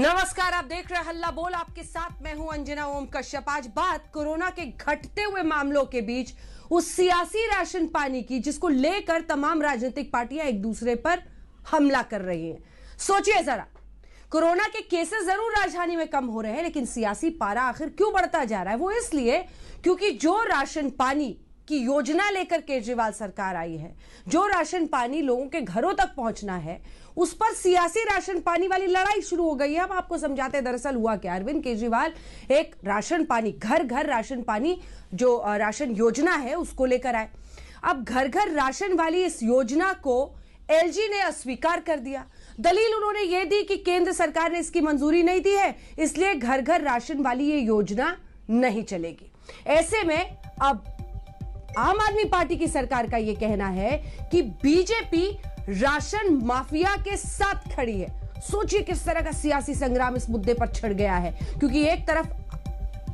नमस्कार, आप देख रहे हैं हल्ला बोल। आपके साथ मैं हूं अंजना ओम कश्यप। आज बात कोरोना के घटते हुए मामलों के बीच उस सियासी राशन पानी की जिसको लेकर तमाम राजनीतिक पार्टियां एक दूसरे पर हमला कर रही हैं। सोचिए जरा, कोरोना के केसेस जरूर राजधानी में कम हो रहे हैं, लेकिन सियासी पारा आखिर क्यों बढ़ता जा रहा है? वो इसलिए क्योंकि जो राशन पानी की योजना लेकर केजरीवाल सरकार आई है, जो राशन पानी लोगों के घरों तक पहुंचना है, उस पर सियासी राशन पानी वाली लड़ाई शुरू हो गई है। हम आपको समझाते हैं दरअसल हुआ क्या। अरविंद केजरीवाल एक राशन पानी, घर घर राशन पानी जो राशन योजना है उसको लेकर आए। अब घर घर राशन वाली इस योजना को एलजी ने अस्वीकार कर दिया। दलील उन्होंने ये दी कि केंद्र सरकार ने इसकी मंजूरी नहीं दी है, इसलिए घर घर राशन वाली ये योजना नहीं चलेगी। ऐसे में अब आम आदमी पार्टी की सरकार का यह कहना है कि बीजेपी राशन माफिया के साथ खड़ी है। सोचिए किस तरह का सियासी संग्राम इस मुद्दे पर छिड़ गया है, क्योंकि एक तरफ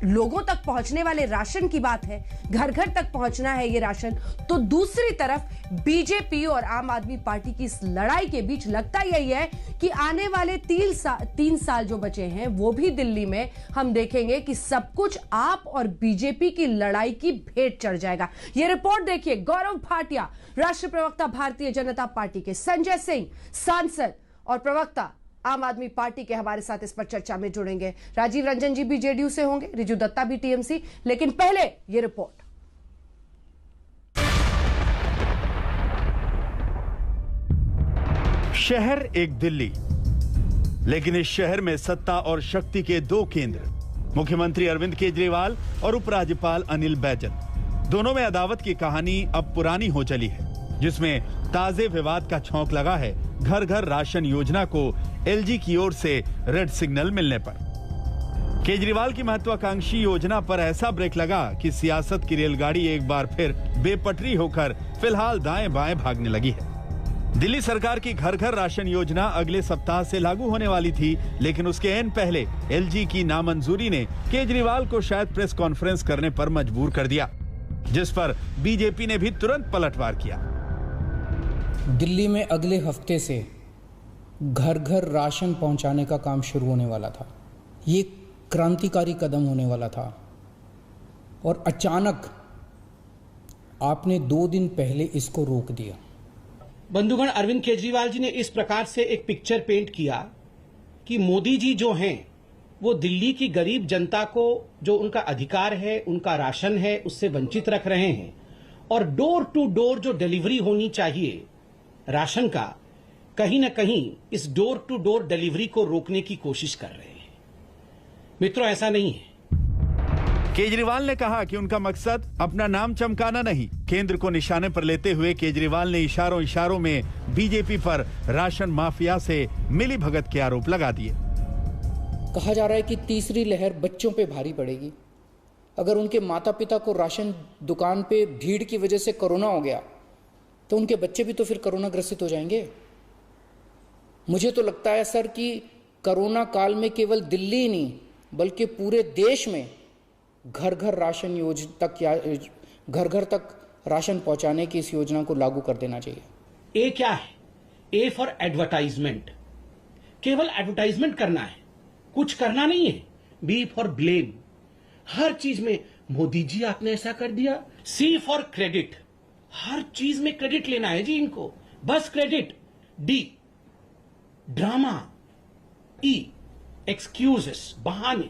लोगों तक पहुंचने वाले राशन की बात है, घर घर तक पहुंचना है ये राशन, तो दूसरी तरफ बीजेपी और आम आदमी पार्टी की इस लड़ाई के बीच लगता यही है कि आने वाले 3 साल जो बचे हैं वो भी दिल्ली में हम देखेंगे कि सब कुछ आप और बीजेपी की लड़ाई की भेंट चढ़ जाएगा। ये रिपोर्ट देखिए, गौरव भाटिया, राष्ट्रीय प्रवक्ता भारतीय जनता पार्टी के, संजय सिंह सांसद और प्रवक्ता आम आदमी पार्टी के हमारे साथ इस पर चर्चा में जुड़ेंगे। राजीव रंजन जी भी जेडीयू से होंगे, रिजू दत्ता भी टीएमसी। लेकिन पहले ये रिपोर्ट। शहर एक दिल्ली, लेकिन इस शहर में सत्ता और शक्ति के दो केंद्र, मुख्यमंत्री अरविंद केजरीवाल और उपराज्यपाल अनिल बैजल। दोनों में अदावत की कहानी अब पुरानी हो चली है, जिसमें ताजे विवाद का छौंक लगा है घर घर राशन योजना को एलजी की ओर से रेड सिग्नल मिलने पर। केजरीवाल की महत्वाकांक्षी योजना पर ऐसा ब्रेक लगा कि सियासत की रेलगाड़ी एक बार फिर बेपटरी होकर फिलहाल दाएं बाएं भागने लगी है। दिल्ली सरकार की घर घर राशन योजना अगले सप्ताह से लागू होने वाली थी, लेकिन उसके एन पहले एलजी की नामंजूरी ने केजरीवाल को शायद प्रेस कॉन्फ्रेंस करने पर मजबूर कर दिया, जिस पर बीजेपी ने भी तुरंत पलटवार किया। दिल्ली में अगले हफ्ते से घर घर राशन पहुंचाने का काम शुरू होने वाला था। ये क्रांतिकारी कदम होने वाला था और अचानक आपने 2 दिन पहले इसको रोक दिया। बंधुगण, अरविंद केजरीवाल जी ने इस प्रकार से एक पिक्चर पेंट किया कि मोदी जी जो हैं वो दिल्ली की गरीब जनता को जो उनका अधिकार है, उनका राशन है, उससे वंचित रख रहे हैं और डोर टू डोर जो डिलीवरी होनी चाहिए राशन का, कहीं ना कहीं इस डोर टू डोर डिलीवरी को रोकने की कोशिश कर रहे हैं। मित्रों, ऐसा नहीं है। केजरीवाल ने कहा कि उनका मकसद अपना नाम चमकाना नहीं। केंद्र को निशाने पर लेते हुए केजरीवाल ने इशारों इशारों में बीजेपी पर राशन माफिया से मिलीभगत के आरोप लगा दिए। कहा जा रहा है कि तीसरी लहर बच्चों पे भारी पड़ेगी। अगर उनके माता पिता को राशन दुकान पे भीड़ की वजह से कोरोना हो गया तो उनके बच्चे भी तो फिर कोरोना ग्रसित हो जाएंगे। मुझे तो लगता है सर कि कोरोना काल में केवल दिल्ली ही नहीं बल्कि पूरे देश में घर घर राशन योजना तक या घर घर तक राशन पहुंचाने की इस योजना को लागू कर देना चाहिए। ए क्या है? A for advertisement. केवल एडवर्टाइजमेंट करना है, कुछ करना नहीं है। B for blame. हर चीज में मोदी जी आपने ऐसा कर दिया। सी फॉर क्रेडिट। हर चीज में क्रेडिट लेना है जी इनको, बस क्रेडिट। The drama. ई एक्सक्यूजेस, बहाने।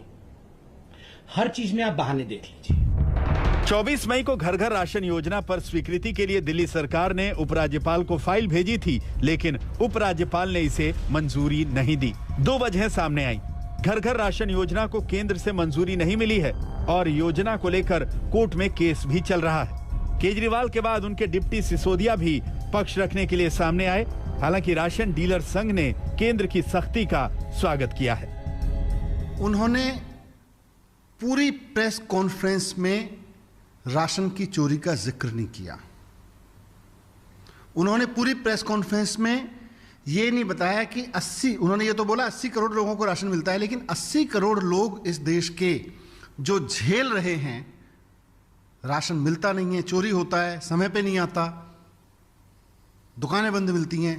हर चीज में आप बहाने देख लीजिए। 24 मई को घर घर राशन योजना पर स्वीकृति के लिए दिल्ली सरकार ने उपराज्यपाल को फाइल भेजी थी, लेकिन उपराज्यपाल ने इसे मंजूरी नहीं दी। 2 वजहें सामने आई। घर घर राशन योजना को केंद्र से मंजूरी नहीं मिली है और योजना को लेकर कोर्ट में केस भी चल रहा है। केजरीवाल के बाद उनके डिप्टी सिसोदिया भी पक्ष रखने के लिए सामने आए। हालांकि राशन डीलर संघ ने केंद्र की सख्ती का स्वागत किया है। उन्होंने पूरी प्रेस कॉन्फ्रेंस में राशन की चोरी का जिक्र नहीं किया। उन्होंने पूरी प्रेस कॉन्फ्रेंस में ये नहीं बताया कि उन्होंने ये तो बोला 80 करोड़ लोगों को राशन मिलता है, लेकिन 80 करोड़ लोग इस देश के जो झेल रहे हैं, राशन मिलता नहीं है, चोरी होता है, समय पे नहीं आता, दुकानें बंद मिलती हैं,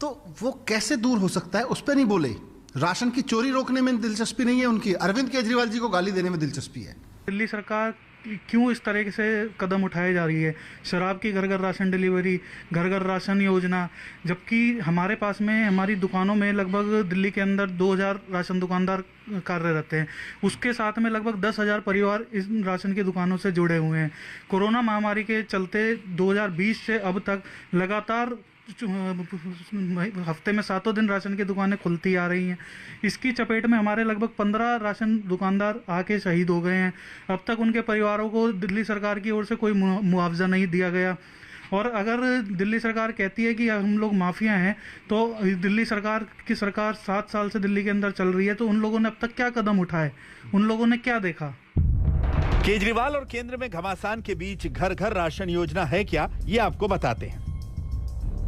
तो वो कैसे दूर हो सकता है, उस पर नहीं बोले। राशन की चोरी रोकने में दिलचस्पी नहीं है उनकी, अरविंद केजरीवाल जी को गाली देने में दिलचस्पी है। दिल्ली सरकार क्यों इस तरह से कदम उठाए जा रही है? शराब की घर घर राशन डिलीवरी, घर घर राशन योजना, जबकि हमारे पास में हमारी दुकानों में लगभग दिल्ली के अंदर 2000 राशन दुकानदार कार्यरत हैं। उसके साथ में लगभग 10,000 परिवार इस राशन की दुकानों से जुड़े हुए हैं। कोरोना महामारी के चलते 2020 से अब तक लगातार हफ्ते में 7 दिन राशन की दुकानें खुलती आ रही हैं। इसकी चपेट में हमारे लगभग 15 राशन दुकानदार आके शहीद हो गए हैं। अब तक उनके परिवारों को दिल्ली सरकार की ओर से कोई मुआवजा नहीं दिया गया। और अगर दिल्ली सरकार कहती है कि हम लोग माफिया हैं, तो दिल्ली सरकार की सरकार 7 साल से दिल्ली के अंदर चल रही है, तो उन लोगों ने अब तक क्या कदम उठाए? उन लोगों ने क्या देखा? केजरीवाल और केंद्र में घमासान के बीच घर घर राशन योजना है क्या, ये आपको बताते हैं।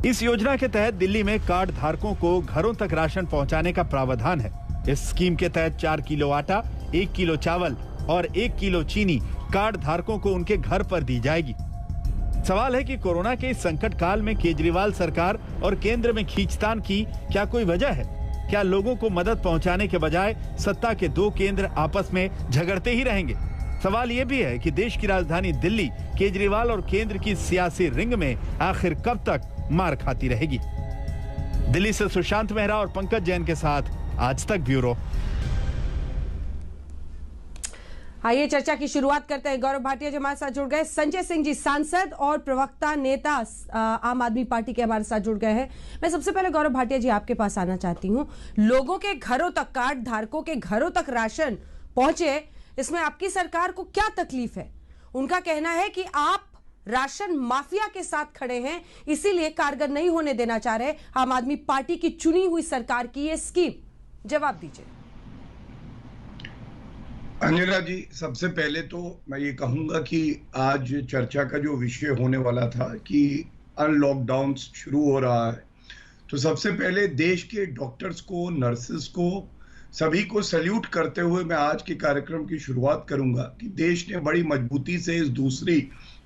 इस योजना के तहत दिल्ली में कार्ड धारकों को घरों तक राशन पहुंचाने का प्रावधान है। इस स्कीम के तहत 4 किलो आटा, 1 किलो चावल और 1 किलो चीनी कार्ड धारकों को उनके घर पर दी जाएगी। सवाल है कि कोरोना के इस संकट काल में केजरीवाल सरकार और केंद्र में खींचतान की क्या कोई वजह है? क्या लोगों को मदद पहुंचाने के बजाय सत्ता के 2 केंद्र आपस में झगड़ते ही रहेंगे? सवाल यह भी है कि देश की राजधानी दिल्ली केजरीवाल और केंद्र की सियासी रिंग में आखिर कब तक मार खाती रहेगी। दिल्ली से सुशांत मेहरा और पंकज जैन के साथ आज तक ब्यूरो। आइए चर्चा की शुरुआत करते हैं। गौरव भाटिया जी हमारे साथ जुड़ गए, संजय सिंह जी सांसद और प्रवक्ता नेता आम आदमी पार्टी के हमारे साथ जुड़ गए हैं। मैं सबसे पहले गौरव भाटिया जी आपके पास आना चाहती हूं। लोगों के घरों तक, कार्ड धारकों के घरों तक राशन पहुंचे, इसमें आपकी सरकार को क्या तकलीफ है? उनका कहना है कि आप राशन माफिया के साथ खड़े हैं, इसीलिए कारगर नहीं होने देना चाह रहे आम आदमी पार्टी की चुनी हुई सरकार की ये स्कीम। जवाब दीजिए। अंजना जी, सबसे पहले तो मैं ये कहूंगा कि आज चर्चा का जो विषय होने वाला था कि अनलॉकडाउन शुरू हो रहा है, तो सबसे पहले देश के डॉक्टर्स को, नर्सेस को, सभी को सैल्यूट करते हुए मैं आज के कार्यक्रम की शुरुआत करूंगा कि देश ने बड़ी मजबूती से इस दूसरी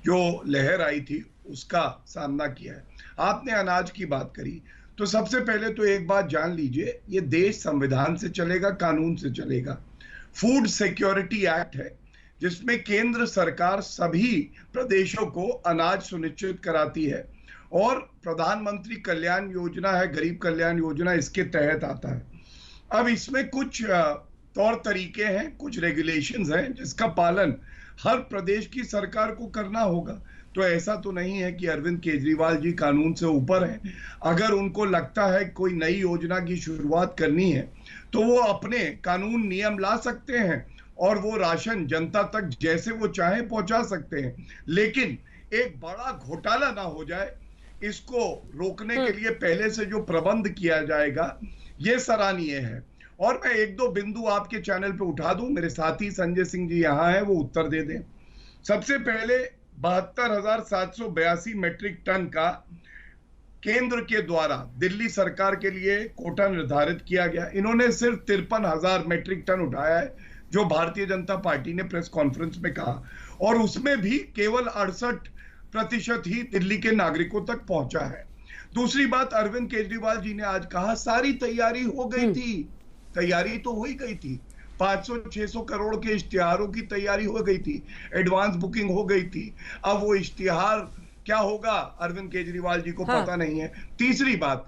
जो लहर आई थी उसका सामना किया है। आपने अनाज की बात करी, तो सबसे पहले तो एक बात जान लीजिए, ये देश संविधान से चलेगा, कानून से चलेगा। फूड सिक्योरिटी एक्ट है जिसमें केंद्र सरकार सभी प्रदेशों को अनाज सुनिश्चित कराती है, और प्रधानमंत्री कल्याण योजना है, गरीब कल्याण योजना, इसके तहत आता है। अब इसमें कुछ तौर तरीके हैं, कुछ रेगुलेशंस हैं जिसका पालन हर प्रदेश की सरकार को करना होगा। तो ऐसा तो नहीं है कि अरविंद केजरीवाल जी कानून से ऊपर हैं। अगर उनको लगता है कोई नई योजना की शुरुआत करनी है तो वो अपने कानून नियम ला सकते हैं और वो राशन जनता तक जैसे वो चाहे पहुंचा सकते हैं, लेकिन एक बड़ा घोटाला ना हो जाए, इसको रोकने के लिए पहले से जो प्रबंध किया जाएगा ये सराहनीय है। और मैं 1-2 बिंदु आपके चैनल पे उठा दूं, मेरे साथी संजय सिंह जी यहाँ हैं, वो उत्तर दे दें। सबसे पहले 72,782 मेट्रिक टन का केंद्र के द्वारा दिल्ली सरकार के लिए कोटा निर्धारित किया गया। इन्होंने सिर्फ 53,000 मेट्रिक टन उठाया है, जो भारतीय जनता पार्टी ने प्रेस कॉन्फ्रेंस में कहा, और उसमें भी केवल 68% ही दिल्ली के नागरिकों तक पहुंचा है। दूसरी बात, अरविंद केजरीवाल जी ने आज कहा सारी तैयारी हो गई थी। तैयारी तो हो ही गई थी, 500-600 करोड़ के इश्तिहारों की तैयारी हो गई थी, एडवांस बुकिंग हो गई थी। अब वो इश्तिहार क्या होगा अरविंद केजरीवाल जी को पता नहीं है। तीसरी बात,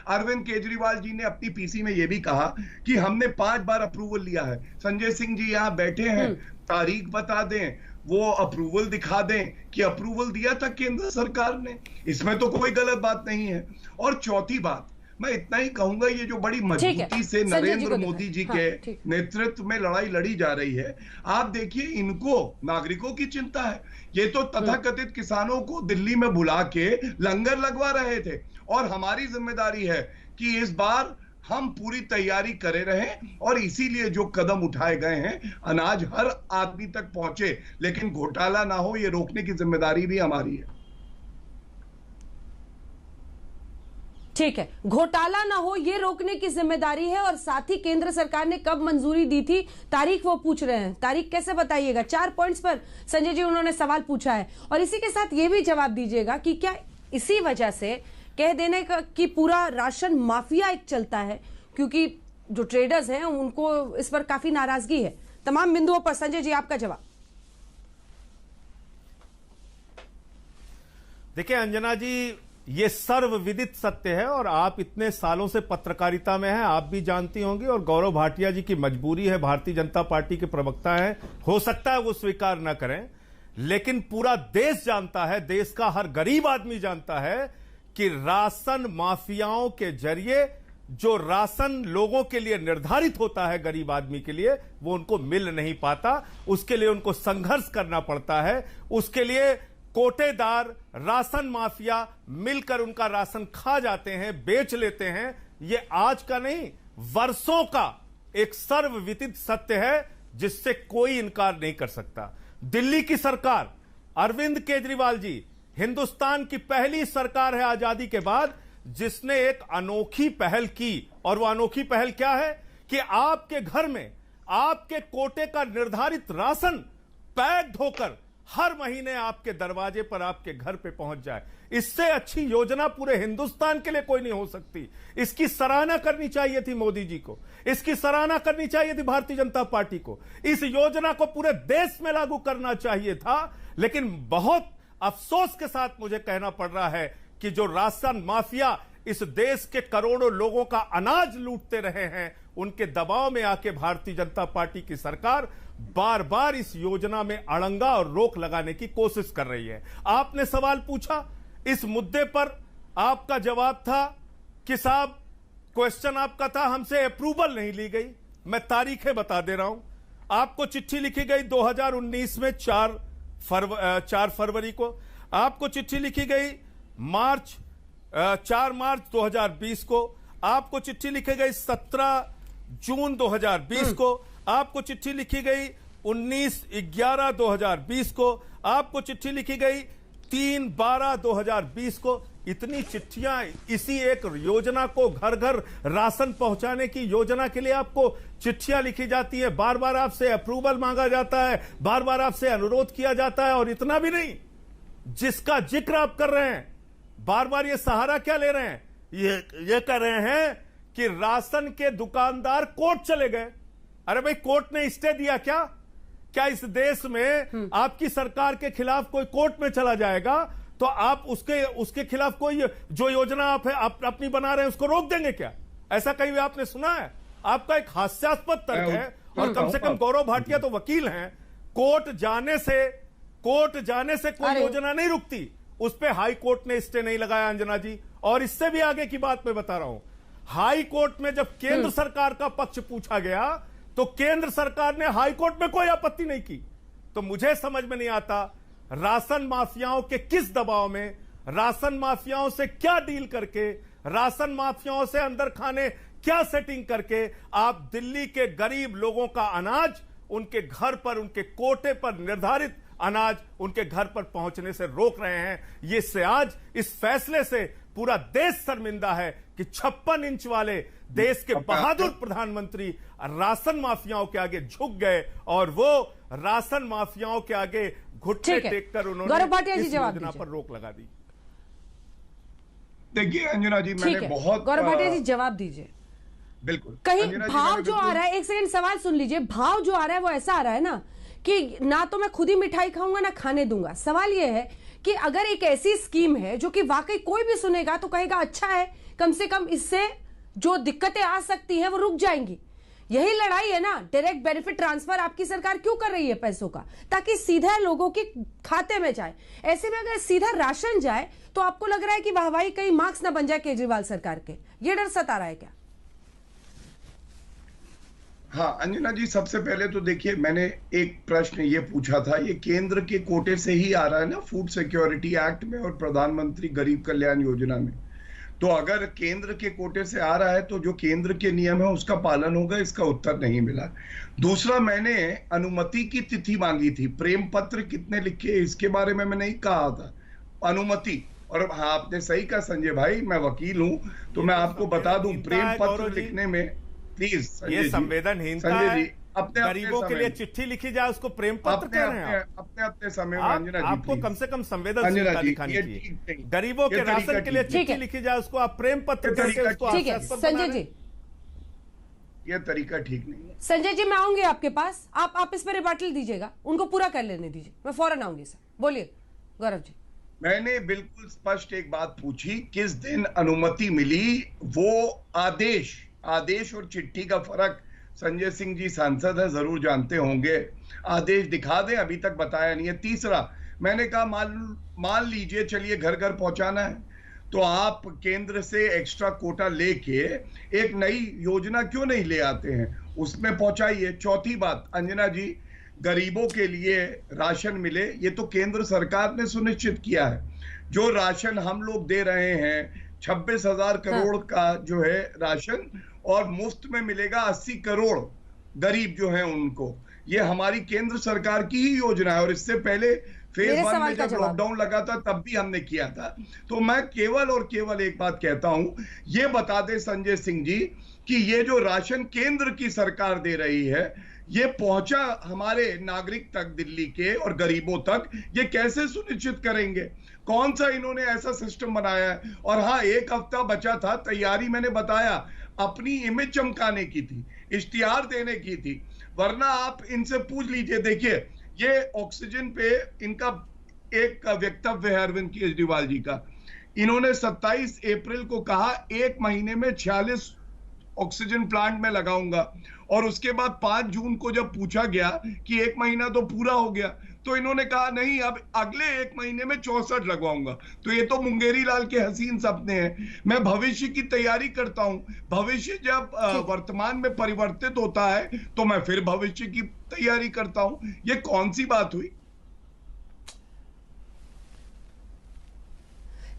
अरविंद केजरीवाल जी ने अपनी पीसी में यह भी कहा कि हमने 5 बार अप्रूवल लिया है। संजय सिंह जी यहाँ बैठे हैं, तारीख बता दें, वो अप्रूवल दिखा दें कि अप्रूवल दिया था केंद्र सरकार ने, इसमें तो कोई गलत बात नहीं है। और चौथी बात, मैं इतना ही कहूंगा, ये जो बड़ी मजबूती से नरेंद्र मोदी जी के नेतृत्व में लड़ाई लड़ी जा रही है, आप देखिए, इनको नागरिकों की चिंता है। ये तो तथाकथित किसानों को दिल्ली में बुला के लंगर लगवा रहे थे, और हमारी जिम्मेदारी है कि इस बार हम पूरी तैयारी करे रहें, और इसीलिए जो कदम उठाए गए हैं, अनाज हर आदमी तक पहुंचे, लेकिन घोटाला ना हो, ये रोकने की जिम्मेदारी भी हमारी है। ठीक है, घोटाला ना हो ये रोकने की जिम्मेदारी है, और साथ ही केंद्र सरकार ने कब मंजूरी दी थी, तारीख वो पूछ रहे हैं। तारीख कैसे बताइएगा? 4 पॉइंट्स पर संजय जी उन्होंने सवाल पूछा है, और इसी के साथ ये भी जवाब दीजिएगा कि क्या इसी वजह से कह देने का कि पूरा राशन माफिया एक चलता है, क्योंकि जो ट्रेडर्स हैं उनको इस पर काफी नाराजगी है। तमाम बिंदुओं पर संजय जी आपका जवाब। देखिए अंजना जी, ये सर्वविदित सत्य है और आप इतने सालों से पत्रकारिता में हैं, आप भी जानती होंगी, और गौरव भाटिया जी की मजबूरी है, भारतीय जनता पार्टी के प्रवक्ता हैं, हो सकता है वो स्वीकार न करें, लेकिन पूरा देश जानता है, देश का हर गरीब आदमी जानता है कि राशन माफियाओं के जरिए जो राशन लोगों के लिए निर्धारित होता है गरीब आदमी के लिए, वो उनको मिल नहीं पाता। उसके लिए उनको संघर्ष करना पड़ता है। उसके लिए कोटेदार, राशन माफिया मिलकर उनका राशन खा जाते हैं, बेच लेते हैं। ये आज का नहीं, वर्षों का एक सर्वविदित सत्य है जिससे कोई इनकार नहीं कर सकता। दिल्ली की सरकार, अरविंद केजरीवाल जी, हिंदुस्तान की पहली सरकार है आजादी के बाद जिसने एक अनोखी पहल की, और वो अनोखी पहल क्या है कि आपके घर में आपके कोटे का निर्धारित राशन पैक्ड होकर हर महीने आपके दरवाजे पर, आपके घर पे पहुंच जाए। इससे अच्छी योजना पूरे हिंदुस्तान के लिए कोई नहीं हो सकती। इसकी सराहना करनी चाहिए थी मोदी जी को, इसकी सराहना करनी चाहिए थी भारतीय जनता पार्टी को। इस योजना को पूरे देश में लागू करना चाहिए था, लेकिन बहुत अफसोस के साथ मुझे कहना पड़ रहा है कि जो राशन माफिया इस देश के करोड़ों लोगों का अनाज लूटते रहे हैं, उनके दबाव में आके भारतीय जनता पार्टी की सरकार बार बार इस योजना में अड़ंगा और रोक लगाने की कोशिश कर रही है। आपने सवाल पूछा, इस मुद्दे पर आपका जवाब था कि साहब, क्वेश्चन आपका था हमसे अप्रूवल नहीं ली गई। मैं तारीखें बता दे रहा हूं आपको। चिट्ठी लिखी गई 2019 में 4 फरवरी को, आपको चिट्ठी लिखी गई 4 मार्च 2020 को, आपको चिट्ठी लिखी गई 17 जून 2020 को, आपको चिट्ठी लिखी गई 19/11/2020 को, आपको चिट्ठी लिखी गई 3/12/2020 को। इतनी चिट्ठियां इसी एक योजना को, घर घर राशन पहुंचाने की योजना के लिए आपको चिट्ठियां लिखी जाती है, बार बार आपसे अप्रूवल मांगा जाता है, बार बार आपसे अनुरोध किया जाता है। और इतना भी नहीं, जिसका जिक्र आप कर रहे हैं, बार बार ये सहारा क्या ले रहे हैं, ये कह रहे हैं कि राशन के दुकानदार कोर्ट चले गए। अरे भाई, कोर्ट ने स्टे दिया क्या? क्या इस देश में आपकी सरकार के खिलाफ कोई कोर्ट में चला जाएगा तो आप उसके खिलाफ कोई जो योजना आप अपनी बना रहे हैं उसको रोक देंगे क्या? ऐसा कहीं भी आपने सुना है? आपका एक हास्यास्पद तर्क है। और कम से कम गौरव भाटिया तो वकील हैं, कोर्ट जाने से कोई योजना नहीं रुकती। उस पर हाई कोर्ट ने स्टे नहीं लगाया अंजना जी। और इससे भी आगे की बात मैं बता रहा हूं, हाई कोर्ट में जब केंद्र सरकार का पक्ष पूछा गया तो केंद्र सरकार ने हाई कोर्ट में कोई आपत्ति नहीं की। तो मुझे समझ में नहीं आता, राशन माफियाओं के किस दबाव में, राशन माफियाओं से क्या डील करके, राशन माफियाओं से अंदर खाने क्या सेटिंग करके आप दिल्ली के गरीब लोगों का अनाज उनके घर पर, उनके कोटे पर निर्धारित अनाज उनके घर पर पहुंचने से रोक रहे हैं। ये से आज इस फैसले से पूरा देश शर्मिंदा है कि 56 इंच वाले देश के बहादुर प्रधानमंत्री राशन माफियाओं के आगे झुक गए और वो राशन माफियाओं के आगे घुटने टेककर उन्होंने इस योजना पर रोक लगा दी। देखिए अंजना जी, मैंने बहुत गौरव भाटिया जी जवाब दीजिए। बिल्कुल। कहीं भाव जो आ रहा है, एक सेकंड सवाल सुन लीजिए, भाव जो आ रहा है वो ऐसा आ रहा है ना कि ना तो मैं खुद ही मिठाई खाऊंगा ना खाने दूंगा। सवाल यह है कि अगर एक ऐसी स्कीम है जो कि वाकई कोई भी सुनेगा तो कहेगा अच्छा है, कम से कम इससे जो दिक्कतें आ सकती हैं वो रुक जाएंगी। यही लड़ाई है ना, डायरेक्ट बेनिफिट ट्रांसफर आपकी सरकार क्यों कर रही है पैसों का, ताकि सीधा लोगों के खाते में जाए। ऐसे में अगर सीधा राशन जाए तो आपको लग रहा है कि वाहवाही कहीं मार्क्स ना बन जाए केजरीवाल सरकार के, ये डर सता रहा है क्या? हाँ अंजना जी, सबसे पहले तो देखिए, मैंने एक प्रश्न ये पूछा था, ये केंद्र के कोटे से ही आ रहा है ना, फूड सिक्योरिटी एक्ट में और प्रधानमंत्री गरीब कल्याण योजना में। तो अगर केंद्र के कोटे से आ रहा है तो जो केंद्र के नियम है उसका पालन होगा, इसका उत्तर नहीं मिला। दूसरा, मैंने अनुमति की तिथि मांगी थी, प्रेम पत्र कितने लिखे इसके बारे में मैं नहीं कहा था, अनुमति। और हाँ, आपने सही कहा संजय भाई, मैं वकील हूं तो मैं आपको बता दूं, प्रेम पत्र लिखने में प्लीज ये संवेदनहीनता है। अपने गरीबों के लिए चिट्ठी लिखी जाए उसको प्रेम पत्र कह रहे हैं। अपने समय में अंजना जी, आपको कम से कम संवेदनशीलता दिखानी चाहिए। गरीबों के राशन के लिए चिट्ठी लिखी जाए उसको आप प्रेम पत्र करके उसको ठीक है संजय जी, यह तरीका ठीक नहीं है। संजय जी मैं आऊंगी आपके पास, आप इस पर रिबाटल दीजिएगा, उनको पूरा कर लेने दीजिए, मैं फौरन आऊंगी सर। बोलिए गौरव जी। मैंने बिल्कुल स्पष्ट एक बात पूछी, किस दिन अनुमति मिली, वो आदेश और चिट्ठी का फर्क संजय सिंह जी सांसद है, जरूर जानते होंगे। आदेश दिखा दें, अभी तक बताया नहीं है। तीसरा, मैंने कहा मान लीजिए चलिए घर घर पहुंचाना है, तो आप केंद्र से एक्स्ट्रा कोटा लेके एक नई योजना क्यों नहीं ले आते हैं, उसमें पहुंचाइए। चौथी बात, अंजना जी, गरीबों के लिए राशन मिले, ये तो केंद्र सरकार ने सुनिश्चित किया है। जो राशन हम लोग दे रहे हैं 26,000 करोड़ का जो है राशन, और मुफ्त में मिलेगा 80 करोड़ गरीब जो हैं उनको, ये हमारी केंद्र सरकार की ही योजना है। और इससे पहले फेज 1 में जब लॉकडाउन लगा था तब भी हमने किया था। तो मैं केवल और केवल एक बात कहता हूं, ये बता दे संजय सिंह जी कि ये जो राशन केंद्र की सरकार दे रही है, ये पहुंचा हमारे नागरिक तक, दिल्ली के और गरीबों तक, ये कैसे सुनिश्चित करेंगे? कौन सा इन्होंने ऐसा सिस्टम बनाया है? और हाँ, 1 हफ्ता बचा था, तैयारी मैंने बताया अपनी इमेज चमकाने की थी, इश्तिहार देने की थी, वरना आप इनसे पूछ लीजिए। देखिए, ये ऑक्सीजन पे इनका एक वक्तव्य है अरविंद केजरीवाल जी का। इन्होंने 27 अप्रैल को कहा 1 महीने में 46 ऑक्सीजन प्लांट में लगाऊंगा, और उसके बाद 5 जून को जब पूछा गया कि 1 महीना तो पूरा हो गया, तो इन्होंने कहा नहीं, अब अगले 1 महीने में 64 लगवाऊंगा। तो ये तो मुंगेरी लाल के हसीन सपने हैं। मैं भविष्य की तैयारी करता हूं, भविष्य जब वर्तमान में परिवर्तित होता है तो मैं फिर भविष्य की तैयारी करता हूं। ये कौन सी बात हुई?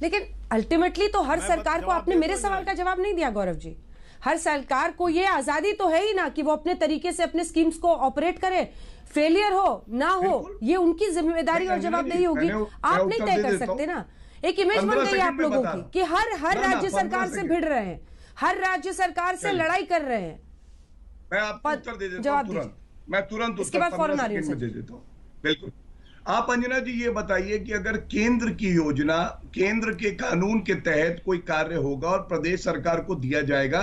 लेकिन अल्टीमेटली तो हर सरकार को, आपने मेरे सवाल का जवाब नहीं दिया गौरव जी। हर सरकार को ये आजादी तो है ही ना कि वो अपने तरीके से अपने स्कीम्स को ऑपरेट करे, फेलियर हो ना हो ये उनकी जिम्मेदारी और जवाबदेही होगी। आप नहीं तय कर सकते ना। एक इमेज बन गई आप लोगों की कि हर राज्य सरकार से भिड़ रहे हैं, हर राज्य सरकार से लड़ाई कर रहे हैं। मैं आपको उत्तर दे देता हूं तुरंत, मैं तुरंत इसके बाद फौरन आ रही हूं दे देता हूं। बिल्कुल। आप अंजना जी ये बताइए कि अगर केंद्र की योजना, केंद्र के कानून के तहत कोई कार्य होगा और प्रदेश सरकार को दिया जाएगा,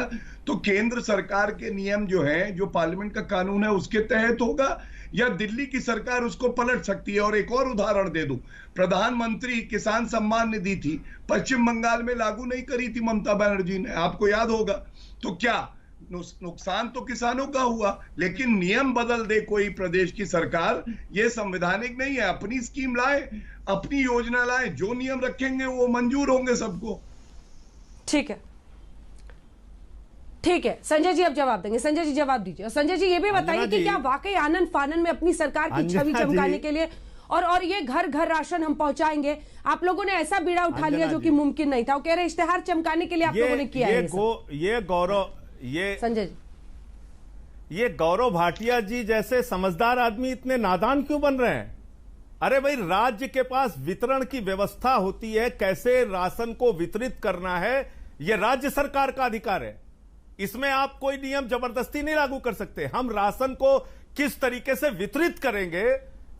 तो केंद्र सरकार के नियम जो हैं, जो पार्लियामेंट का कानून है उसके तहत होगा, या दिल्ली की सरकार उसको पलट सकती है? और एक और उदाहरण दे दूं, प्रधानमंत्री किसान सम्मान निधि थी, पश्चिम बंगाल में लागू नहीं करी थी ममता बनर्जी ने, आपको याद होगा। तो क्या नुकसान तो किसानों का हुआ, लेकिन नियम बदल दे कोई प्रदेश की सरकार, ये संवैधानिक नहीं है। अपनी स्कीम लाए, अपनी योजना लाए, जो नियम रखेंगे वो मंजूर होंगे सबको। ठीक है, ठीक है। संजय जी अब जवाब देंगे। संजय जी जवाब दीजिए। और संजय जी ये भी बताइए कि क्या वाकई आनंद फानन में अपनी सरकार की छवि चमकाने के लिए और ये घर घर राशन हम पहुंचाएंगे, आप लोगों ने ऐसा बीड़ा उठा लिया जो कि मुमकिन नहीं था? वो कह रहे इश्तेहार चमकाने के लिए आप लोगों ने किया है। ये गौरव, संजय जी, ये गौरव भाटिया जी जैसे समझदार आदमी इतने नादान क्यों बन रहे हैं? अरे भाई, राज्य के पास वितरण की व्यवस्था होती है, कैसे राशन को वितरित करना है यह राज्य सरकार का अधिकार है। इसमें आप कोई नियम जबरदस्ती नहीं लागू कर सकते। हम राशन को किस तरीके से वितरित करेंगे,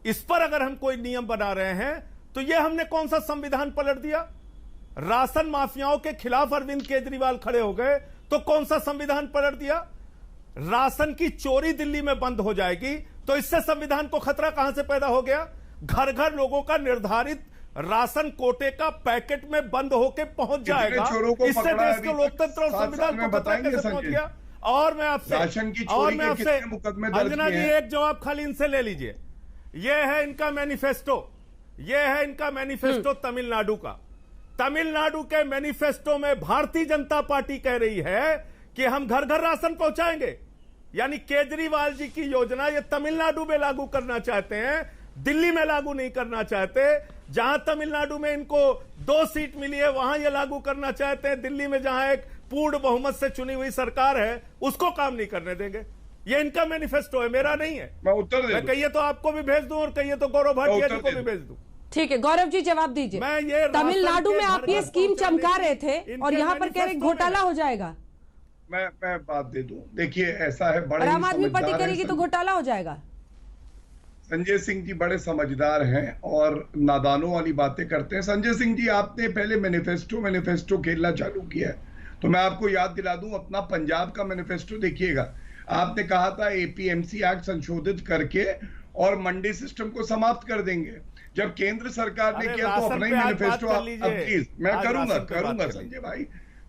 इस पर अगर हम कोई नियम बना रहे हैं तो यह हमने कौन सा संविधान पलट दिया? राशन माफियाओं के खिलाफ अरविंद केजरीवाल खड़े हो गए तो कौन सा संविधान पलट दिया? राशन की चोरी दिल्ली में बंद हो जाएगी तो इससे संविधान को खतरा कहां से पैदा हो गया? घर घर लोगों का निर्धारित राशन कोटे का पैकेट में बंद होके पहुंच जाएगा, इससे देश के लोकतंत्र और संविधान को खतरा कैसे पहुंच गया? और मैं आपसे अंजना जी एक जवाब खाली इनसे ले लीजिए। यह है इनका मैनिफेस्टो, यह है इनका मैनिफेस्टो तमिलनाडु का। तमिलनाडु के मैनिफेस्टो में भारतीय जनता पार्टी कह रही है कि हम घर घर राशन पहुंचाएंगे। यानी केजरीवाल जी की योजना ये तमिलनाडु में लागू करना चाहते हैं, दिल्ली में लागू नहीं करना चाहते। जहां तमिलनाडु में इनको 2 सीट मिली है वहां ये लागू करना चाहते हैं, दिल्ली में जहां एक पूर्ण बहुमत से चुनी हुई सरकार है उसको काम नहीं करने देंगे। ये इनका मैनिफेस्टो है, मेरा नहीं है। मैं उत्तर दे दूं। कहिए तो आपको भी भेज दूं और कहिए तो गौरव भाटिया जी को भी भेज दूं। ठीक है, गौरव जी जवाब दीजिए। मैं ये तमिलनाडु में आप ये स्कीम चमका रहे थे और यहाँ पर कह रहे घोटाला हो जाएगा। मैं बात दे दूं। देखिए ऐसा है, बड़े आम आदमी पार्टी करेगी तो घोटाला हो जाएगा। संजय सिंह जी बड़े समझदार हैं और नादानों वाली बातें करते हैं। संजय सिंह जी, आपने पहले मैनिफेस्टो खेलना चालू किया है, तो मैं आपको याद दिला दूं, अपना पंजाब का मैनिफेस्टो देखिएगा। आपने कहा था एपीएमसी एक्ट संशोधित करके और मंडी सिस्टम को समाप्त कर देंगे। जब केंद्र सरकार ने किया तो अपना ही मैनिफेस्टो प्लीज मैं करूंगा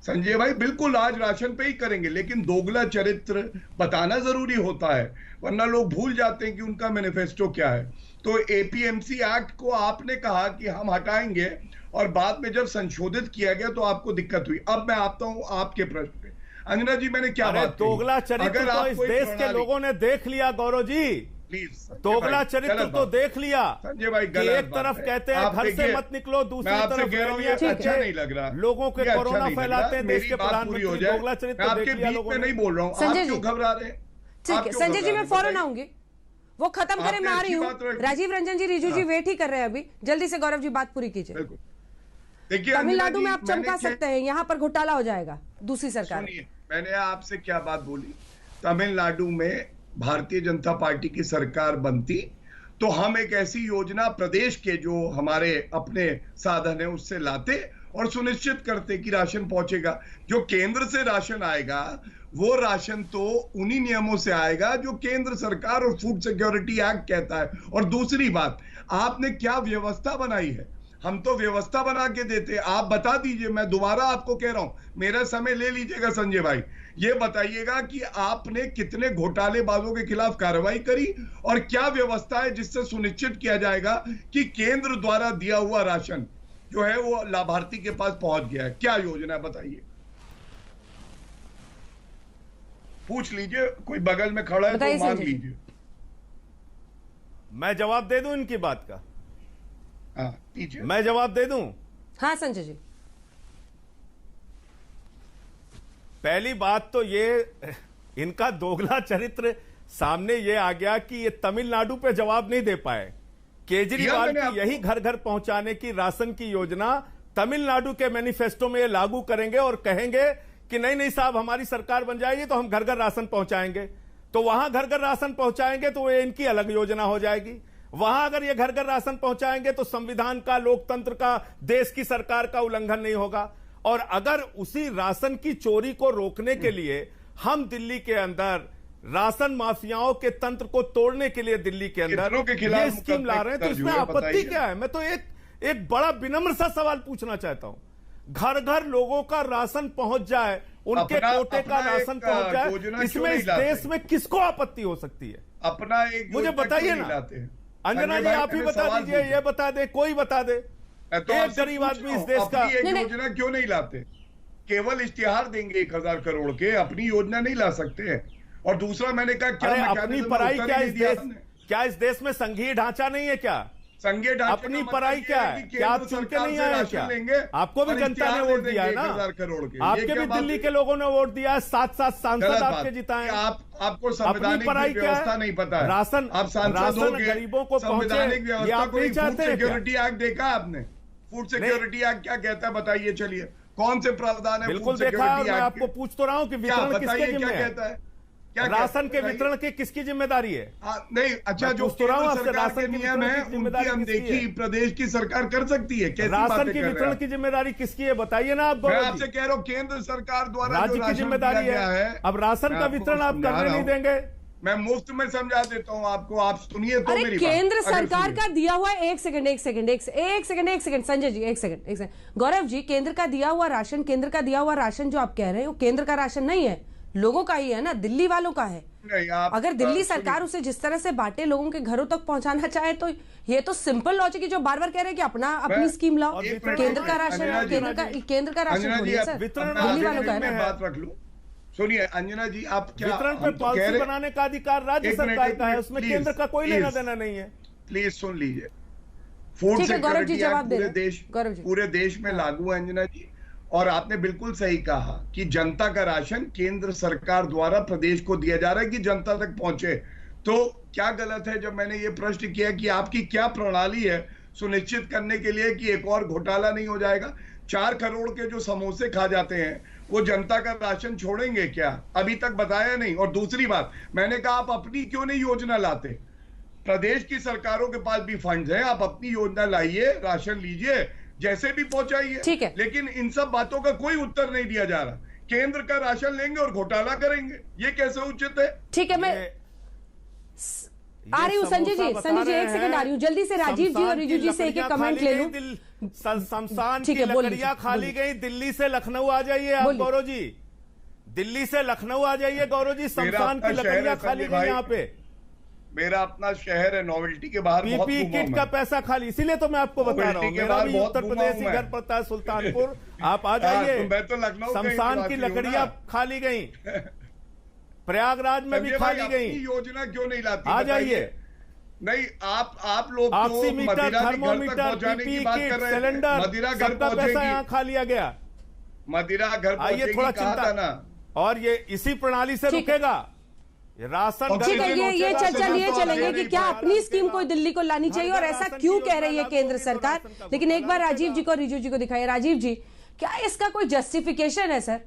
संजय भाई बिल्कुल आज राशन पे ही करेंगे, लेकिन दोगला चरित्र बताना जरूरी होता है, वरना लोग भूल जाते हैं कि उनका मैनिफेस्टो क्या है। तो एपीएमसी एक्ट को आपने कहा कि हम हटाएंगे और बाद में जब संशोधित किया गया तो आपको दिक्कत हुई। अब मैं आता हूं आपके प्रश्न पे। अंजना जी मैंने क्या बात की? दोगला चरित्र तो इस देश के लोगों ने देख लिया गौरव जी, प्लीज दोगला चरित्र तो देख लिया। संजय भाई कि एक तरफ कहते हैं घर से मत निकलो, दूसरी तरफ अच्छा नहीं लग रहा, लोगों के कोरोना फैलाते हैं देश के प्रधानमंत्री। दोगला चरित्र आपके बीच में नहीं बोल रहा हूँ, आप क्यों घबरा रहे हैं? ठीक है संजय जी मैं फौरन आऊंगी, वो खत्म करें मैं आ रही हूँ। राजीव रंजन जी, रिजू जी वेट ही कर रहे हैं अभी, जल्दी से गौरव जी बात पूरी कीजिए। देखिए तमिलनाडु में आप चमका सकते हैं, यहाँ पर घोटाला हो जाएगा दूसरी सरकार। मैंने आपसे क्या बात बोली, तमिलनाडु में भारतीय जनता पार्टी की सरकार बनती तो हम एक ऐसी योजना प्रदेश के जो हमारे अपने साधन है उससे लाते और सुनिश्चित करते कि राशन पहुंचेगा। जो केंद्र से राशन आएगा वो राशन तो उन्हीं नियमों से आएगा जो केंद्र सरकार और फूड सिक्योरिटी एक्ट कहता है। और दूसरी बात, आपने क्या व्यवस्था बनाई है? हम तो व्यवस्था बना के देते, आप बता दीजिए। मैं दोबारा आपको कह रहा हूं, मेरा समय ले लीजिएगा संजय भाई, ये बताइएगा कि आपने कितने घोटालेबाजों के खिलाफ कार्रवाई करी और क्या व्यवस्था है जिससे सुनिश्चित किया जाएगा कि केंद्र द्वारा दिया हुआ राशन जो है वो लाभार्थी के पास पहुंच गया है। क्या योजना है बताइए, पूछ लीजिए, कोई बगल में खड़ा है तो मांग लीजिए। मैं जवाब दे दूं इनकी बात का? हाँ लीजिए। मैं जवाब दे दूं? हाँ संजय जी। पहली बात तो ये इनका दोगला चरित्र सामने ये आ गया कि ये तमिलनाडु पे जवाब नहीं दे पाए। केजरीवाल की यही घर घर पहुंचाने की राशन की योजना तमिलनाडु के मैनिफेस्टो में ये लागू करेंगे और कहेंगे कि नहीं नहीं साहब हमारी सरकार बन जाएगी तो हम घर घर राशन पहुंचाएंगे। तो वहां घर घर राशन पहुंचाएंगे तो ये इनकी अलग योजना हो जाएगी। वहां अगर ये घर घर राशन पहुंचाएंगे तो संविधान का, लोकतंत्र का, देश की सरकार का उल्लंघन नहीं होगा। और अगर उसी राशन की चोरी को रोकने के लिए हम दिल्ली के अंदर राशन माफियाओं के तंत्र को तोड़ने के लिए दिल्ली के अंदर ये स्कीम ला रहे हैं, तो इसमें आपत्ति क्या है? मैं तो एक बड़ा विनम्र सा सवाल पूछना चाहता हूं। घर घर लोगों का राशन पहुंच जाए, उनके कोटे का राशन पहुंच जाए, इसमें इस देश में किसको आपत्ति हो सकती है? अपना एक मुझे बताइए ना अंजना जी, आप ही बता दीजिए, ये बता दे, कोई बता दे। तो एक गरीब आदमी इस देश का योजना क्यों नहीं लाते? केवल इश्तिहार देंगे 1000 करोड़ के, अपनी योजना नहीं ला सकते। और दूसरा मैंने कहा क्या अपनी पढ़ाई क्या इस देश में संघीय ढांचा नहीं है क्या? संघीय ढांचा अपनी पढ़ाई क्या है? क्या आप चुन के नहीं आए क्या? आपको भी जनता ने वोट दिया है ना? 1000 करोड़ के आपके भी दिल्ली के लोगों ने वोट दिया है, 7 सांसद आपके जिताए। आपको संवैधानिक व्यवस्था नहीं पता है। राशन आप सांसद हो गरीबों को संवैधानिक व्यवस्था को फूड सिक्योरिटी एक्ट देखा आपने? फूड सिक्योरिटी एक्ट क्या कहता है बताइए, चलिए कौन से प्रावधान है? बिल्कुल देखा, मैं आपको पूछ तो रहा हूँ कि वितरण किसके जिम्मे है? राशन के वितरण की किसकी जिम्मेदारी है? नहीं अच्छा, जो सरकार के नियम है उनकी अनदेखी प्रदेश की सरकार कर सकती है। कैसी राशन की वितरण की जिम्मेदारी किसकी है बताइए ना आप? मैं आपसे कह रहा हूँ केंद्र सरकार द्वारा राज्य की जिम्मेदारी है। अब राशन का वितरण आप करने नहीं देंगे? मैं मुफ्त में समझा देता हूँ आपको, आप सुनिए तो मेरी केंद्र सरकार का दिया हुआ एक सेकंड संजय जी, एक सेकंड गौरव जी, केंद्र का दिया हुआ राशन जो आप कह रहे हैं वो केंद्र का राशन नहीं है, लोगों का ही है ना, दिल्ली वालों का है। अगर दिल्ली सरकार उसे जिस तरह से बांटे लोगों के घरों तक पहुंचाना चाहे तो ये तो सिंपल लॉजिक है जो बार बार कह रहे हैं कि अपनी स्कीम लाओ। केंद्र का राशन केंद्र का राशन दिल्ली वालों का है। बात रख लूं, सुनिए अंजना जी, आप क्या वितरण पे पॉलिसी बनाने का अधिकार राज्य सरकार का है, उसमें केंद्र का कोई लेना देना नहीं है। प्लीज सुन लीजिए, फूड सिक्योरिटी एक्ट पूरे देश में लागू है अंजना जी। और आपने बिल्कुल सही कहा कि जनता का राशन केंद्र सरकार द्वारा प्रदेश को दिया जा रहा है कि जनता तक पहुंचे। तो क्या गलत है जब मैंने ये प्रश्न किया कि आपकी क्या प्रणाली है सुनिश्चित करने के लिए कि एक और घोटाला नहीं हो जाएगा? 4 करोड़ के जो समोसे खा जाते हैं वो जनता का राशन छोड़ेंगे क्या? अभी तक बताया नहीं। और दूसरी बात, मैंने कहा आप अपनी क्यों नहीं योजना लाते? प्रदेश की सरकारों के पास भी फंड्स हैं, आप अपनी योजना लाइए, राशन लीजिए, जैसे भी पहुंचाइए। ठीक है, लेकिन इन सब बातों का कोई उत्तर नहीं दिया जा रहा। केंद्र का राशन लेंगे और घोटाला करेंगे, ये कैसे उचित है? ठीक है, मैं आ रही हूँ संजय जी, एक सेकंड आ रही हूँ, जल्दी से राजीव जी और रिजू जी से एक कमेंट ले लूं। शमशान की लकड़ियां खाली गई, दिल्ली से लखनऊ आ जाइए आप गौरव जी, दिल्ली से लखनऊ आ जाइए गौरव जी, शमशान की लकड़ियां खाली गई यहाँ पे। मेरा अपना शहर है, नोवेल्टी के बाहर बहुत पीपी किट का पैसा खाली, इसीलिए तो मैं आपको बता रहा हूँ, मेरा भी उत्तर प्रदेश ही घर पड़ता है सुल्तानपुर, आप आ जाइए। मैं तो लखनऊ शमशान की लकड़ियां खाली गई, प्रयागराज में भी खाली गई, योजना क्यों नहीं लाती? आ जाइए। नहीं, आप लोग oximeter, thermometer, PP kit, cylinder, मदिरा घर सबका पैसा यहाँ खा लिया गया। मदिरा घर आइए, थोड़ा चिंता ना, और ये इसी प्रणाली से रुकेगा राशन। ठीक है, ये चर्चा लिए चलेंगे कि क्या अपनी स्कीम को दिल्ली को लानी चाहिए और ऐसा क्यों कह रही है केंद्र सरकार। लेकिन एक बार राजीव जी को, रिजू जी को दिखाइए। राजीव जी, क्या इसका कोई जस्टिफिकेशन है सर?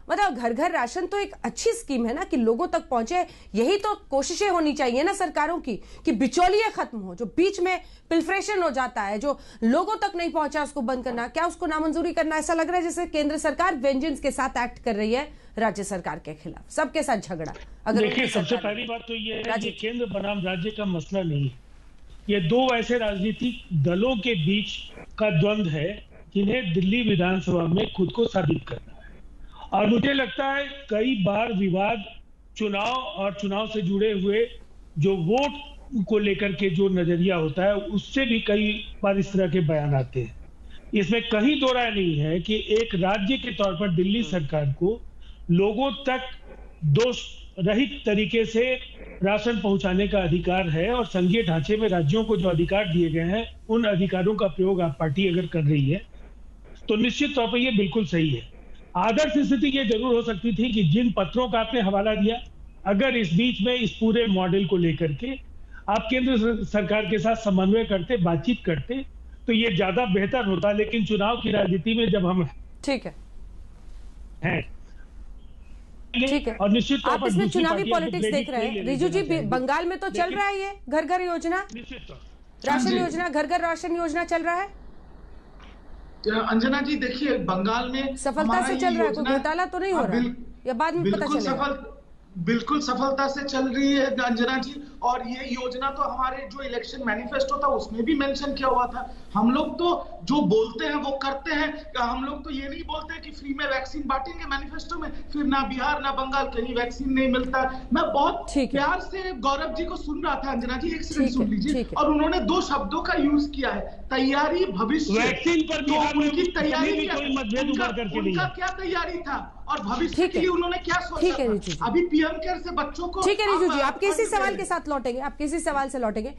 मतलब घर घर राशन तो एक अच्छी स्कीम है ना, कि लोगों तक पहुंचे, यही तो कोशिशें होनी चाहिए ना सरकारों की, कि बिचौलिए खत्म हो, जो बीच में पिल्फ्रेशन हो जाता है, जो लोगों तक नहीं पहुंचा उसको बंद करना, क्या उसको नामंजूरी करना? ऐसा लग रहा है जैसे केंद्र सरकार वेंजेंस के साथ एक्ट कर रही है राज्य सरकार के खिलाफ, सबके साथ झगड़ा। अगर देखिए, सबसे पहली बात तो ये है कि केंद्र बनाम राज्य का मसला नहीं है, ये दो ऐसे राजनीतिक दलों के बीच का द्वंद्व है जिन्हें दिल्ली विधानसभा में खुद को साबित करना है। और मुझे लगता है कई बार विवाद चुनाव और चुनाव से जुड़े हुए जो वोट को लेकर के जो नजरिया होता है, उससे भी कई बार इस तरह के बयान आते हैं। इसमें कहीं दो राय नहीं है कि एक राज्य के तौर पर दिल्ली सरकार को लोगों तक दोष रहित तरीके से राशन पहुंचाने का अधिकार है, और संघीय ढांचे में राज्यों को जो अधिकार दिए गए हैं, उन अधिकारों का प्रयोग आप पार्टी अगर कर रही है तो निश्चित तौर पर यह बिल्कुल सही है। आदर्श स्थिति ये जरूर हो सकती थी कि जिन पत्रों का आपने हवाला दिया, अगर इस बीच में इस पूरे मॉडल को लेकर के आप केंद्र सरकार के साथ समन्वय करते, बातचीत करते, तो ये ज्यादा बेहतर होता। लेकिन चुनाव की राजनीति में जब हम ठीक है और निश्चित तौर आप इसमें चुनावी पॉलिटिक्स देख रहे हैं। रिजू जी, बंगाल में तो चल रहा है ये घर घर योजना, राशन योजना, घर घर राशन योजना चल रहा है। अंजना जी, देखिए, बंगाल में सफलता से चल रहा है, कोई घोटाला तो नहीं हो रहा है, या बाद में पता चलेगा? बिल्कुल सफलता से चल रही है अंजना जी, और ये योजना तो हमारे जो इलेक्शन मैनिफेस्टो था उसमें भी मेंशन किया हुआ था। हम लोग तो जो बोलते हैं वो करते हैं। हम लोग तो ये नहीं बोलते कि फ्री में वैक्सीन बांटेंगे मैनिफेस्टो में, फिर ना बिहार ना बंगाल कहीं वैक्सीन नहीं मिलता। मैं बहुत प्यार से गौरव जी को सुन रहा था अंजना जी, एक सेकंड सुन लीजिए। और उन्होंने दो शब्दों का यूज किया है, तैयारी, भविष्य। वैक्सीन पर बिहार में उनकी तैयारी, उनका क्या तैयारी था और भविष्य के लिए उन्होंने क्या सोचा था? अभी पीएम केयर से बच्चों को। ठीक है रिजू जी, आप किसी सवाल के साथ लौटेंगे, आप किसी सवाल से लौटेंगे।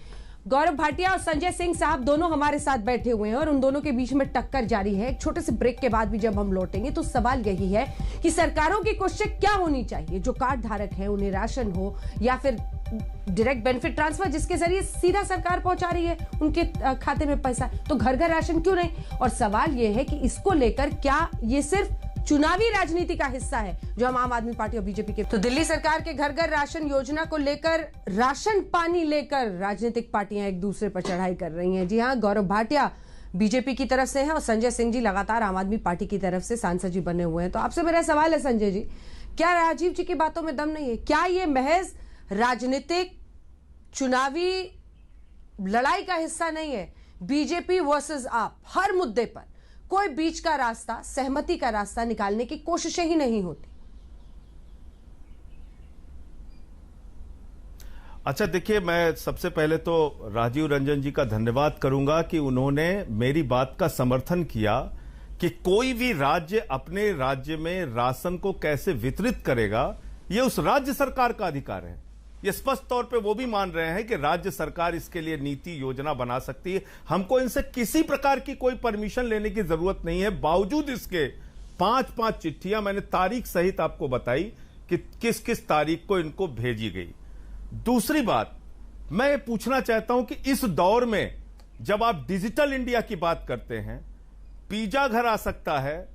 गौरव भाटिया और संजय सिंह साहब दोनों हमारे साथ बैठे हुए हैं और उन दोनों के बीच में टक्कर जारी है। एक छोटे से ब्रेक के बाद भी जब हम लौटेंगे तो सवाल यही है कि सरकारों की कोशिश क्या होनी चाहिए, जो कार्ड धारक है उन्हें राशन हो या फिर डायरेक्ट बेनिफिट ट्रांसफर, जिसके जरिए सीधा सरकार पहुंचा रही है उनके खाते में पैसा, तो घर घर राशन क्यों नहीं? और सवाल यह है कि इसको लेकर क्या ये सिर्फ चुनावी राजनीति का हिस्सा है जो हम आम आदमी पार्टी और बीजेपी के। तो दिल्ली सरकार के घर घर राशन योजना को लेकर, राशन पानी लेकर राजनीतिक पार्टियां एक दूसरे पर चढ़ाई कर रही हैं। जी हां, गौरव भाटिया बीजेपी की तरफ से हैं और संजय सिंह जी लगातार आम आदमी पार्टी की तरफ से सांसद जी बने हुए हैं। तो आपसे मेरा सवाल है संजय जी, क्या राजीव जी की बातों में दम नहीं है? क्या ये महज राजनीतिक चुनावी लड़ाई का हिस्सा नहीं है? बीजेपी वर्सेस आप, हर मुद्दे पर कोई बीच का रास्ता, सहमति का रास्ता निकालने की कोशिशें ही नहीं होती। अच्छा देखिए, मैं सबसे पहले तो राजीव रंजन जी का धन्यवाद करूंगा कि उन्होंने मेरी बात का समर्थन किया कि कोई भी राज्य अपने राज्य में राशन को कैसे वितरित करेगा, यह उस राज्य सरकार का अधिकार है। ये स्पष्ट तौर पे वो भी मान रहे हैं कि राज्य सरकार इसके लिए नीति योजना बना सकती है, हमको इनसे किसी प्रकार की कोई परमिशन लेने की जरूरत नहीं है। बावजूद इसके 5-5 चिट्ठियां मैंने तारीख सहित आपको बताई कि किस किस तारीख को इनको भेजी गई। दूसरी बात, मैं ये पूछना चाहता हूं कि इस दौर में जब आप डिजिटल इंडिया की बात करते हैं, पिज्जा घर आ सकता है,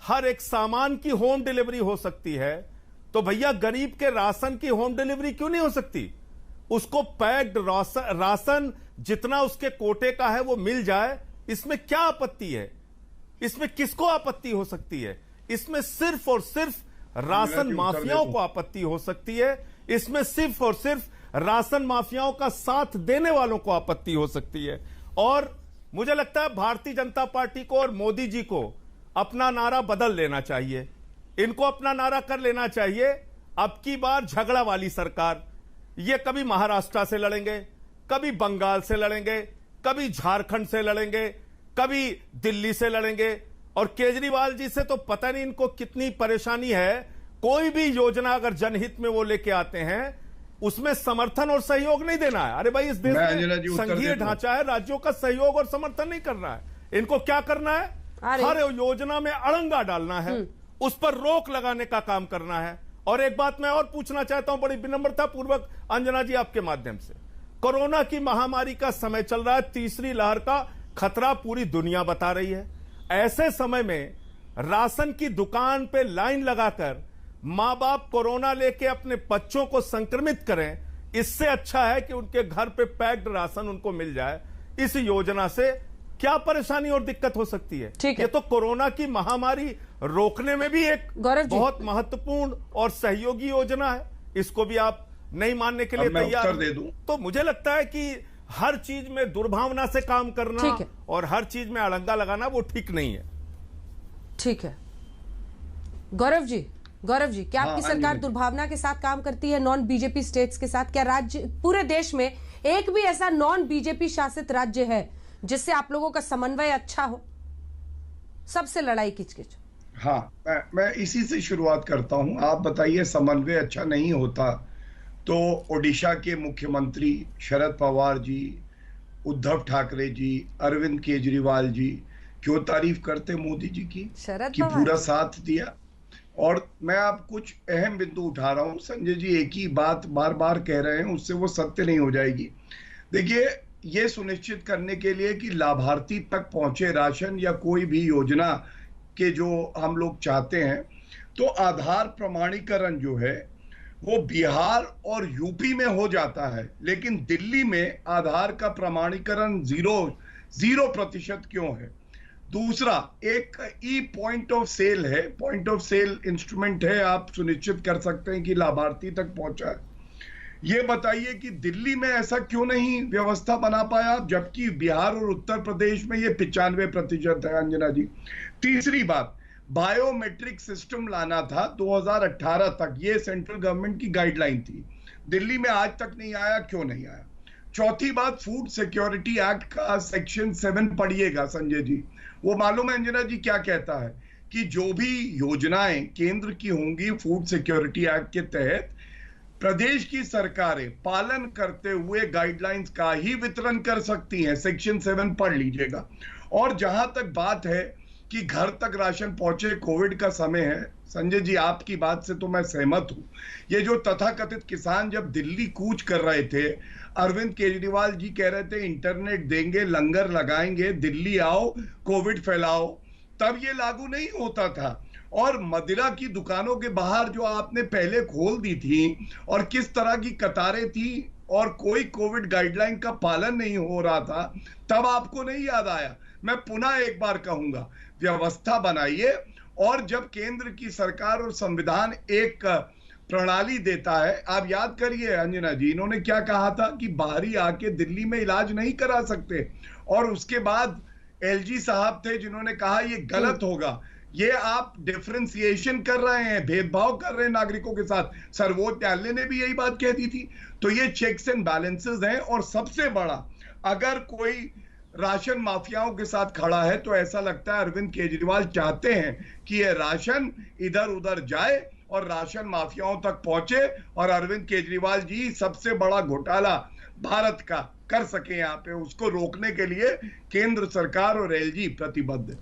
हर एक सामान की होम डिलीवरी हो सकती है, तो भैया गरीब के राशन की होम डिलीवरी क्यों नहीं हो सकती? उसको पैक्ड राशन जितना उसके कोटे का है वो मिल जाए, इसमें क्या आपत्ति है? इसमें किसको आपत्ति हो सकती है? इसमें सिर्फ और सिर्फ राशन माफियाओं को आपत्ति हो सकती है, इसमें सिर्फ और सिर्फ राशन माफियाओं का साथ देने वालों को आपत्ति हो सकती है। और मुझे लगता है भारतीय जनता पार्टी को और मोदी जी को अपना नारा बदल लेना चाहिए। इनको अपना नारा कर लेना चाहिए, अब की बार झगड़ा वाली सरकार। ये कभी महाराष्ट्र से लड़ेंगे, कभी बंगाल से लड़ेंगे, कभी झारखंड से लड़ेंगे, कभी दिल्ली से लड़ेंगे। और केजरीवाल जी से तो पता नहीं इनको कितनी परेशानी है, कोई भी योजना अगर जनहित में वो लेके आते हैं उसमें समर्थन और सहयोग नहीं देना है। अरे भाई, इस देश में संघीय ढांचा है, राज्यों का सहयोग और समर्थन नहीं करना है। इनको क्या करना है? हर योजना में अड़ंगा डालना है, उस पर रोक लगाने का काम करना है। और एक बात मैं और पूछना चाहता हूं बड़ी विनम्रता पूर्वक अंजना जी आपके माध्यम से, कोरोना की महामारी का समय चल रहा है, तीसरी लहर का खतरा पूरी दुनिया बता रही है। ऐसे समय में राशन की दुकान पे लाइन लगाकर मां बाप कोरोना लेके अपने बच्चों को संक्रमित करें, इससे अच्छा है कि उनके घर पे पैक्ड राशन उनको मिल जाए। इस योजना से क्या परेशानी और दिक्कत हो सकती है? ये तो कोरोना की महामारी रोकने में भी एक बहुत महत्वपूर्ण और सहयोगी योजना है, इसको भी आप नहीं मानने के लिए तैयार दे दूं तो मुझे लगता है कि हर चीज में दुर्भावना से काम करना और हर चीज में अड़ंगा लगाना वो ठीक नहीं है। ठीक है गौरव जी, क्या आपकी सरकार दुर्भावना के साथ काम करती है नॉन बीजेपी स्टेट्स के साथ? क्या राज्य, पूरे देश में एक भी ऐसा नॉन बीजेपी शासित राज्य है जिससे आप लोगों का समन्वय अच्छा हो? सबसे लड़ाई किचकिच। हाँ, मैं इसी से शुरुआत करता हूं। आप बताइए, समन्वय अच्छा नहीं होता तो ओडिशा के मुख्यमंत्री शरद पवार जी, उद्धव ठाकरे जी, अरविंद केजरीवाल जी क्यों तारीफ करते मोदी जी की कि पूरा साथ दिया? और मैं आप कुछ अहम बिंदु उठा रहा हूं। संजय जी एक ही बात बार बार कह रहे हैं, उससे वो सत्य नहीं हो जाएगी। देखिए, ये सुनिश्चित करने के लिए कि लाभार्थी तक पहुंचे राशन या कोई भी योजना के जो हम लोग चाहते हैं, तो आधार प्रमाणीकरण जो है वो बिहार और यूपी में हो जाता है, लेकिन दिल्ली में आधार का प्रमाणीकरण 0% क्यों है? दूसरा, एक ई पॉइंट ऑफ सेल है, पॉइंट ऑफ सेल इंस्ट्रूमेंट है, आप सुनिश्चित कर सकते हैं कि लाभार्थी तक पहुंचा है। ये बताइए कि दिल्ली में ऐसा क्यों नहीं व्यवस्था बना पाया, जबकि बिहार और उत्तर प्रदेश में ये 95% है। अंजना जी, तीसरी बात, बायोमेट्रिक सिस्टम लाना था 2018 तक, ये सेंट्रल गवर्नमेंट की गाइडलाइन थी, दिल्ली में आज तक नहीं आया, क्यों नहीं आया? चौथी बात, फूड सिक्योरिटी एक्ट का सेक्शन 7 पढ़िएगा संजय जी, वो मालूम है अंजना जी क्या कहता है कि जो भी योजनाएं केंद्र की होंगी फूड सिक्योरिटी एक्ट के तहत, प्रदेश की सरकारें पालन करते हुए गाइडलाइंस का ही वितरण कर सकती हैं। सेक्शन 7 पढ़ लीजिएगा। और जहां तक बात है कि घर तक राशन पहुंचे, कोविड का समय है, संजय जी आपकी बात से तो मैं सहमत हूं। ये जो तथाकथित किसान जब दिल्ली कूच कर रहे थे, अरविंद केजरीवाल जी कह रहे थे इंटरनेट देंगे, लंगर लगाएंगे, दिल्ली आओ, कोविड फैलाओ, तब ये लागू नहीं होता था। और मदिरा की दुकानों के बाहर जो आपने पहले खोल दी थी और किस तरह की कतारें थी और कोई कोविड गाइडलाइन का पालन नहीं हो रहा था, तब आपको नहीं याद आया? मैं पुनः एक बार कहूंगा, व्यवस्था बनाइए। और जब केंद्र की सरकार और संविधान एक प्रणाली देता है, आप याद करिए अंजना जी, इन्होंने क्या कहा था कि बाहरी आके दिल्ली में इलाज नहीं करा सकते, और उसके बाद एलजी साहब थे जिन्होंने कहा ये गलत होगा, ये आप डिफरेंशिएशन कर रहे हैं, भेदभाव कर रहे हैं नागरिकों के साथ। सर्वोच्च न्यायालय ने भी यही बात कह दी थी। तो ये चेक्स एंड बैलेंसेस हैं। और सबसे बड़ा, अगर कोई राशन माफियाओं के साथ खड़ा है तो ऐसा लगता है अरविंद केजरीवाल चाहते हैं कि ये राशन इधर उधर जाए और राशन माफियाओं तक पहुंचे, और अरविंद केजरीवाल जी सबसे बड़ा घोटाला भारत का कर सके यहाँ पे, उसको रोकने के लिए केंद्र सरकार और एलजी प्रतिबद्ध है।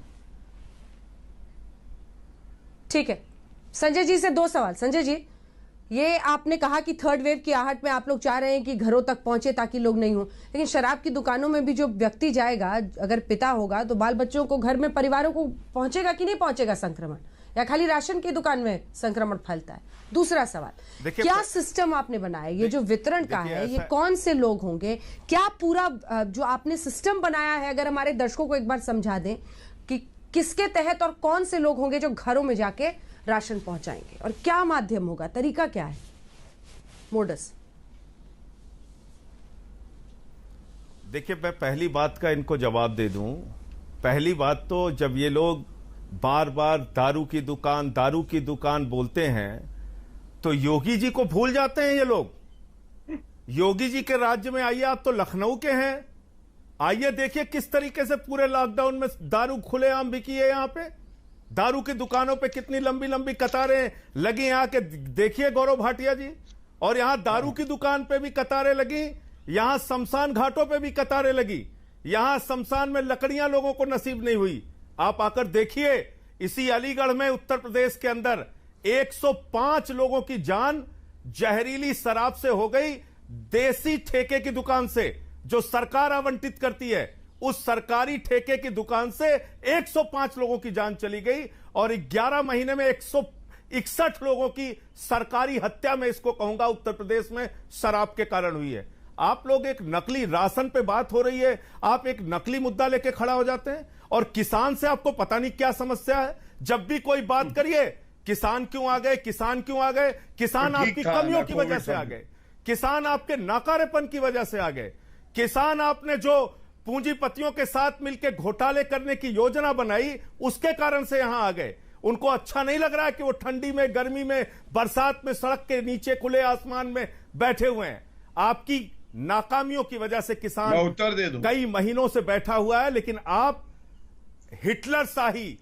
ठीक है, संजय जी से 2 सवाल। संजय जी, ये आपने कहा कि थर्ड वेव की आहट में आप लोग चाह रहे हैं कि घरों तक पहुंचे ताकि लोग नहीं हो, लेकिन शराब की दुकानों में भी जो व्यक्ति जाएगा, अगर पिता होगा तो बाल बच्चों को, घर में परिवारों को पहुंचेगा कि नहीं पहुंचेगा संक्रमण, या खाली राशन की दुकान में संक्रमण फैलता है? दूसरा सवाल, क्या सिस्टम आपने बनाया, ये जो वितरण का है, ये कौन से लोग होंगे, क्या पूरा जो आपने सिस्टम बनाया है, अगर हमारे दर्शकों को एक बार समझा दें कि किसके तहत और कौन से लोग होंगे जो घरों में जाके राशन पहुंचाएंगे, और क्या माध्यम होगा, तरीका क्या है, मोडस? देखिए, मैं पहली बात का इनको जवाब दे दूं। पहली बात तो जब ये लोग बार बार दारू की दुकान बोलते हैं तो योगी जी को भूल जाते हैं ये लोग। योगी जी के राज्य में आइए, आप तो लखनऊ के हैं, आइए देखिए किस तरीके से पूरे लॉकडाउन में दारू खुलेआम बिकी है। यहां पे दारू की दुकानों पे कितनी लंबी लंबी कतारें लगी, यहां के देखिए गौरव भाटिया जी। और यहां दारू की दुकान पे भी कतारें लगी, यहां शमशान घाटों पे भी कतारें लगी, यहां शमशान में लकड़ियां लोगों को नसीब नहीं हुई। आप आकर देखिए, इसी अलीगढ़ में उत्तर प्रदेश के अंदर 105 लोगों की जान जहरीली शराब से हो गई, देसी ठेके की दुकान से जो सरकार आवंटित करती है, उस सरकारी ठेके की दुकान से 105 लोगों की जान चली गई। और 11 महीने में 161 लोगों की सरकारी हत्या, मैं इसको कहूंगा, उत्तर प्रदेश में शराब के कारण हुई है। आप लोग एक नकली राशन पे बात हो रही है, आप एक नकली मुद्दा लेके खड़ा हो जाते हैं, और किसान से आपको पता नहीं क्या समस्या है। जब भी कोई बात करिए, किसान क्यों आ गए, किसान क्यों आ गए, किसान आपकी कमियों की वजह से आ गए, किसान आपके नाकारेपन की वजह से आ गए, किसान आपने जो पूंजीपतियों के साथ मिलकर घोटाले करने की योजना बनाई उसके कारण से यहां आ गए। उनको अच्छा नहीं लग रहा है कि वो ठंडी में, गर्मी में, बरसात में सड़क के नीचे खुले आसमान में बैठे हुए हैं। आपकी नाकामियों की वजह से किसान उत्तर दे दूं, कई महीनों से बैठा हुआ है। लेकिन आप हिटलर शाही,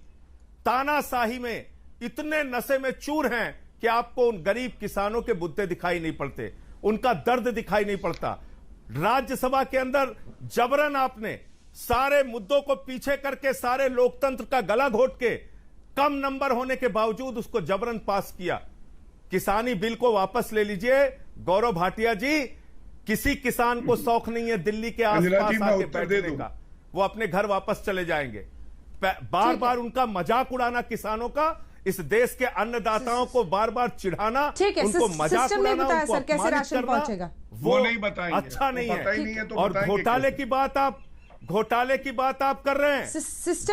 तानाशाही में इतने नशे में चूर हैं कि आपको उन गरीब किसानों के मुद्दे दिखाई नहीं पड़ते, उनका दर्द दिखाई नहीं पड़ता। राज्यसभा के अंदर जबरन आपने सारे मुद्दों को पीछे करके, सारे लोकतंत्र का गला घोट के, कम नंबर होने के बावजूद उसको जबरन पास किया। किसानी बिल को वापस ले लीजिए गौरव भाटिया जी। किसी किसान को शौक नहीं है दिल्ली के आसपास आके बैठने का, वो अपने घर वापस चले जाएंगे। बार बार उनका मजाक उड़ाना किसानों का, इस देश के अन्नदाताओं को बार बार चिढ़ाना, उनको मजाक उड़ाना, उनको अपमानित करना, वो नहीं बताएंगे, अच्छा नहीं है। और घोटाले की बात आप कर रहे हैं,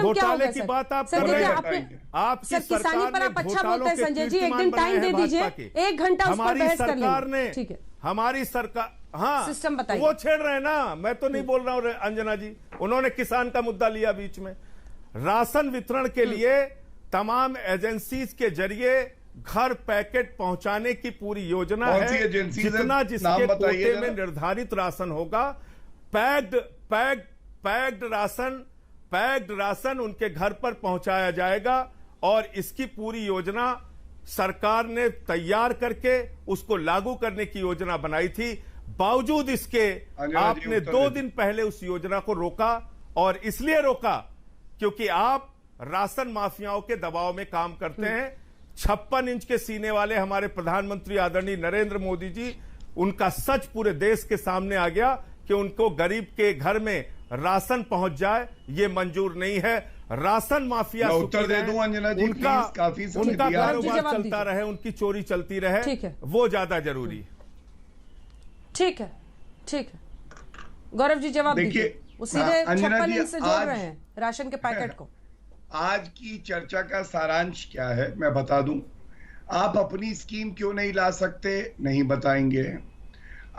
घोटाले की बात आप कर रहे हैं। आपकी किसानी पर आप अच्छा बोलते हैं संजय जी, एक दिन टाइम दे दीजिए, 1 घंटा उस पर बहस कर लेंगे। ठीक है, हमारी सरकार, हाँ सिस्टम बताइए। वो छेड़ रहे हैं ना, मैं तो नहीं बोल रहा हूं अंजना जी, उन्होंने किसान का मुद्दा लिया बीच में। राशन वितरण के लिए तमाम एजेंसीज के जरिए घर पैकेट पहुंचाने की पूरी योजना है। जितना जिसके कोटे में निर्धारित राशन होगा, पैक्ड राशन उनके घर पर पहुंचाया जाएगा। और इसकी पूरी योजना सरकार ने तैयार करके उसको लागू करने की योजना बनाई थी। बावजूद इसके आपने 2 दिन पहले उस योजना को रोका, और इसलिए रोका क्योंकि आप राशन माफियाओं के दबाव में काम करते हैं। 56 इंच के सीने वाले हमारे प्रधानमंत्री आदरणीय नरेंद्र मोदी जी, उनका सच पूरे देश के सामने आ गया कि उनको गरीब के घर में राशन पहुंच जाए, ये मंजूर नहीं है। राशन माफिया उत्तर दे दूं अंजना जी, उनका कारोबार चलता रहे, उनकी चोरी चलती रहे, वो ज्यादा जरूरी है। ठीक है, ठीक है, गौरव जी जवाब दीजिए। वो सीधे 56 इंच से जोड़ रहे हैं राशन के पैकेट को। आज की चर्चा का सारांश क्या है मैं बता दूं। आप अपनी स्कीम क्यों नहीं ला सकते, नहीं बताएंगे।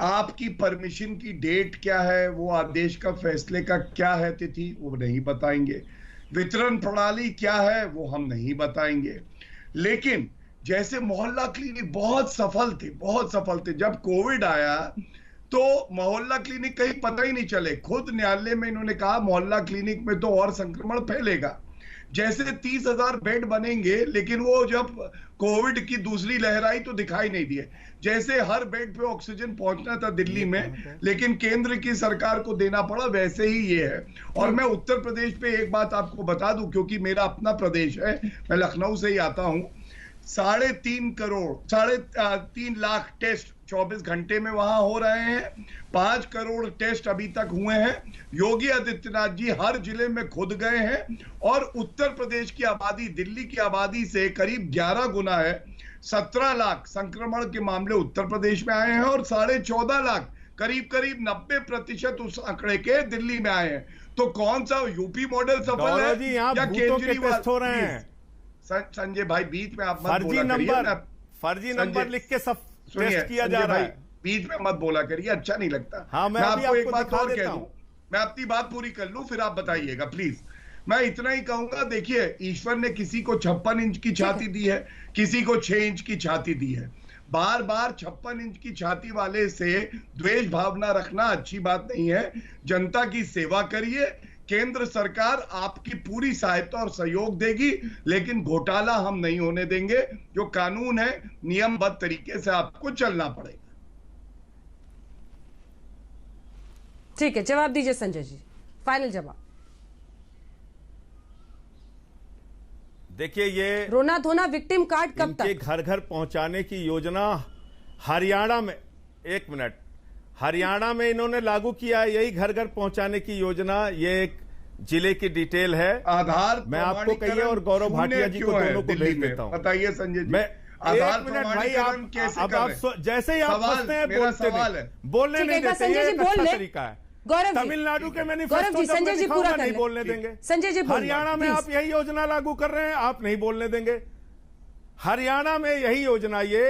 आपकी परमिशन की डेट क्या है, वो आदेश का फैसले का क्या है तिथि, वो नहीं बताएंगे। वितरण प्रणाली क्या है, वो हम नहीं बताएंगे। लेकिन जैसे मोहल्ला क्लिनिक बहुत सफल थे। जब कोविड आया तो मोहल्ला क्लिनिक कहीं पता ही नहीं चले। खुद न्यायालय में इन्होंने कहा मोहल्ला क्लिनिक में तो और संक्रमण फैलेगा। जैसे 30,000 बेड बनेंगे, लेकिन वो जब कोविड की दूसरी लहर आई तो दिखाई नहीं दिए। जैसे हर बेड पे ऑक्सीजन पहुंचना था दिल्ली में, लेकिन केंद्र की सरकार को देना पड़ा, वैसे ही ये है। और मैं उत्तर प्रदेश पे एक बात आपको बता दूं, क्योंकि मेरा अपना प्रदेश है, मैं लखनऊ से ही आता हूं। 3.5 लाख टेस्ट 24 घंटे में वहां हो रहे हैं। 5 करोड़ टेस्ट अभी तक हुए हैं। योगी आदित्यनाथ जी हर जिले में खुद गए हैं, और उत्तर प्रदेश की आबादी दिल्ली की आबादी से करीब 11 गुना है। 17 लाख संक्रमण के मामले उत्तर प्रदेश में आए हैं, और 14.5 लाख करीब 90% उस आंकड़े के दिल्ली में आए हैं। तो कौन सा यूपी मॉडल सफल है जी, यहाँ या भूतों के केजरीवाल? टेस्ट हो रहे हैं। संजय भाई बीच में आप मत फर्जी बोला नंबर, करिए। फर्जी नंबर लिख के सब सुनिए, टेस्ट किया जा संजय रहा भाई, है। बीच में मत बोला करिए, अच्छा नहीं लगता। हाँ, मैं आपको एक बात दिखा और देता कह हूं। दूं, मैं अपनी बात पूरी कर लूं फिर आप बताइएगा प्लीज। मैं इतना ही कहूंगा, देखिए ईश्वर ने किसी को 56 इंच की छाती दी है, किसी को 6 इंच की छाती दी है। बार बार 56 इंच की छाती वाले से द्वेष भावना रखना अच्छी बात नहीं है। जनता की सेवा करिए, केंद्र सरकार आपकी पूरी सहायता और सहयोग देगी, लेकिन घोटाला हम नहीं होने देंगे। जो कानून है नियमबद्ध तरीके से आपको चलना पड़ेगा। ठीक है, जवाब दीजिए संजय जी, फाइनल जवाब। देखिए, ये रोना धोना विक्टिम कार्ड कब तक? घर घर पहुंचाने की योजना हरियाणा में, एक मिनट, हरियाणा में इन्होंने लागू किया है यही घर घर पहुंचाने की योजना। ये एक जिले की डिटेल है, आधार मैं आपको कहिए और गौरव भाटिया जी को दोनों को भेज देता हूं। बताइए संजय जी, मैं आधार एक मिनट भाई, प्रमाणीकरण कैसे अब कर आप रहे हैं? जैसे ही आप बोलते हैं मेरा बोलते सवाल नहीं, है। बोलने ठीक है, नहीं देते, संजय ये जी एक बोल अच्छा ले। तरीका है। गौरव जी, तमिलनाडु के गौरव मैनिफेस्टो जी, संजय जी पूरा कर नहीं ले। बोलने देंगे। संजय जी बोल ले, हरियाणा में प्लीज। आप यही योजना लागू कर रहे हैं, आप नहीं बोलने देंगे। हरियाणा में यही योजना, ये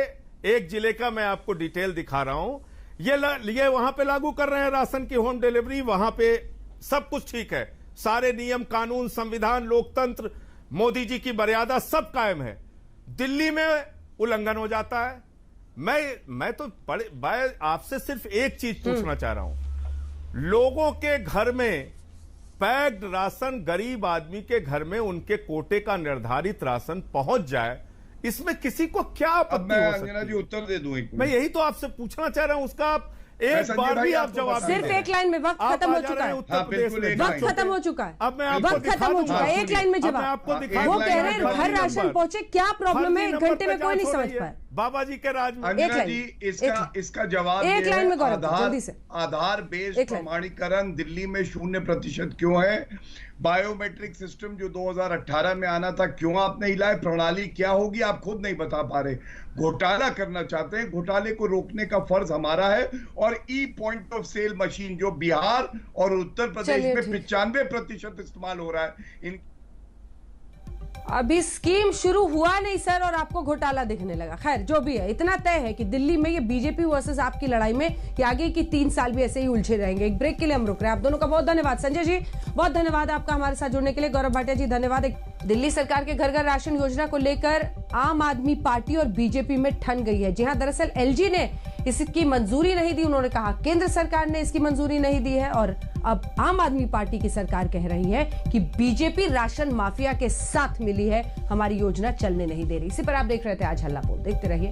एक जिले का मैं आपको डिटेल दिखा रहा हूं, ये वहां पे लागू कर रहे हैं राशन की होम डिलीवरी। वहां पे सब कुछ ठीक है, सारे नियम कानून, संविधान, लोकतंत्र, मोदी जी की मर्यादा सब कायम है। दिल्ली में उल्लंघन हो जाता है। मैं तो आपसे सिर्फ एक चीज पूछना चाह रहा हूं, लोगों के घर में पैक्ड राशन, गरीब आदमी के घर में उनके कोटे का निर्धारित राशन पहुंच जाए, इसमें किसी को क्या आपत्ति हो सकती है? अंजना जी उत्तर दे दूं एक मैं यही तो आपसे पूछना चाह रहा हूं, उसका आप एक बार भी आप जवाब सिर्फ एक लाइन में वक्त खत्म हो चुका है। उत्तर प्रदेश में वक्त खत्म हो चुका है। अब मैं आपको वक्त खत्म हो चुका है, एक लाइन में जवाब। आपको दिखा, वो कह रहे हैं घर राशन पहुंचे, क्या प्रॉब्लम है? 1 घंटे में कोई नहीं समझ पाया। बाबा जी के राज में। अंजना जी, इसका जवाब एक लाइन में गौरव, जल्दी से। आधार बेस्ड प्रमाणीकरण दिल्ली में 0% क्यों है? बायोमेट्रिक सिस्टम जो 2018 में आना था, क्यों आपने हिलाए? प्रणाली क्या होगी आप खुद नहीं बता पा रहे। घोटाला करना चाहते हैं, घोटाले को रोकने का फर्ज हमारा है। और e point of sale machine जो बिहार और उत्तर प्रदेश में 95% इस्तेमाल हो रहा है, अभी स्कीम शुरू हुआ नहीं सर, और आपको घोटाला दिखने लगा। खैर जो भी है, इतना तय है कि दिल्ली में ये बीजेपी वर्सेस आपकी लड़ाई में कि आगे की 3 साल भी ऐसे ही उलझे रहेंगे। एक ब्रेक के लिए हम रुक रहे हैं। आप दोनों का बहुत धन्यवाद। संजय जी बहुत धन्यवाद आपका हमारे साथ जुड़ने के लिए। गौरव भाटिया जी धन्यवाद। दिल्ली सरकार के घर घर राशन योजना को लेकर आम आदमी पार्टी और बीजेपी में ठन गई है। जी हां, दरअसल एलजी ने इसकी मंजूरी नहीं दी। उन्होंने कहा केंद्र सरकार ने इसकी मंजूरी नहीं दी है, और अब आम आदमी पार्टी की सरकार कह रही है कि बीजेपी राशन माफिया के साथ मिली है, हमारी योजना चलने नहीं दे रही। इसी पर आप देख रहे थे आज हल्ला बोल। देखते रहिए।